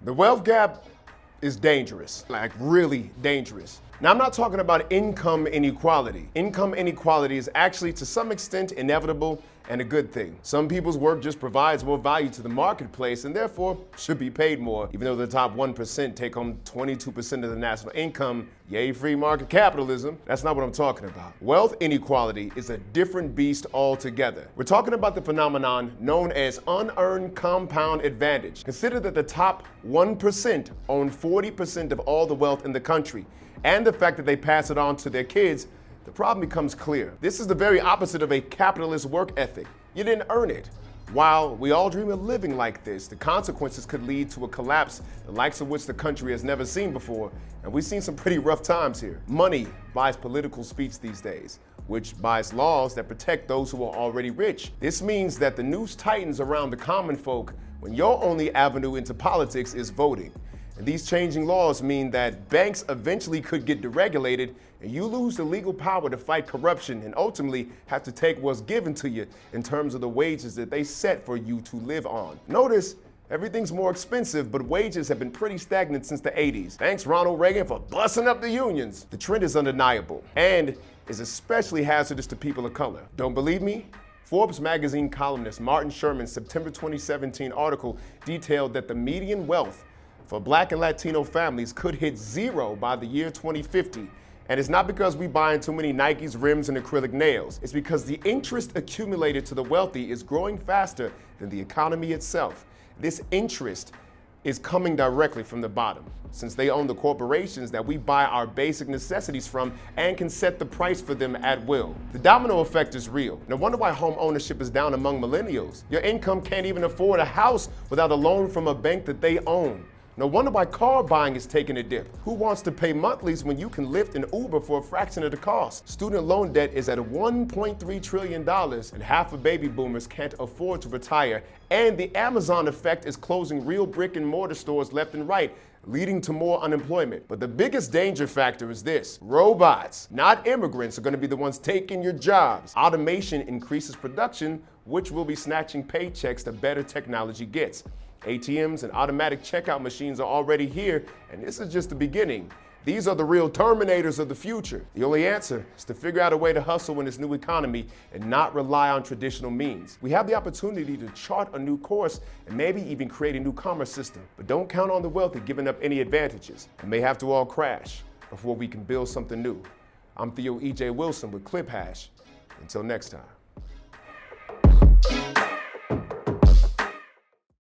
The wealth gap is dangerous, like really dangerous. Now, I'm not talking about income inequality. Income inequality is actually, to some extent, inevitable and a good thing. Some people's work just provides more value to the marketplace and therefore should be paid more, even though the top 1% take home 22% of the national income. Yay, free market capitalism. That's not what I'm talking about. Wealth inequality is a different beast altogether. We're talking about the phenomenon known as unearned compound advantage. Consider that the top 1% own 40% of all the wealth in the country, and the fact that they pass it on to their kids. The problem becomes clear. This is the very opposite of a capitalist work ethic. You didn't earn it. While we all dream of living like this, the consequences could lead to a collapse the likes of which the country has never seen before, and we've seen some pretty rough times here. Money buys political speech these days, which buys laws that protect those who are already rich. This means that the noose tightens around the common folk when your only avenue into politics is voting. And these changing laws mean that banks eventually could get deregulated and you lose the legal power to fight corruption and ultimately have to take what's given to you in terms of the wages that they set for you to live on. Notice, everything's more expensive, but wages have been pretty stagnant since the 80s. Thanks, Ronald Reagan, for busting up the unions. The trend is undeniable and is especially hazardous to people of color. Don't believe me? Forbes magazine columnist Martin Sherman's September 2017 article detailed that the median wealth for Black and Latino families could hit zero by the year 2050. And it's not because we buying too many Nikes, rims, and acrylic nails. It's because the interest accumulated to the wealthy is growing faster than the economy itself. This interest is coming directly from the bottom, since they own the corporations that we buy our basic necessities from and can set the price for them at will. The domino effect is real. No wonder why home ownership is down among millennials. Your income can't even afford a house without a loan from a bank that they own. No wonder why car buying is taking a dip. Who wants to pay monthlies when you can Lyft and Uber for a fraction of the cost? Student loan debt is at $1.3 trillion, and half of baby boomers can't afford to retire. And the Amazon effect is closing real brick and mortar stores left and right, leading to more unemployment. But the biggest danger factor is this: robots, not immigrants, are going to be the ones taking your jobs. Automation increases production, which will be snatching paychecks the better technology gets. ATMs and automatic checkout machines are already here, and this is just the beginning. These are the real terminators of the future. The only answer is to figure out a way to hustle in this new economy and not rely on traditional means. We have the opportunity to chart a new course and maybe even create a new commerce system. But don't count on the wealthy giving up any advantages. It may have to all crash before we can build something new. I'm Theo E.J. Wilson with ClipHash. Until next time.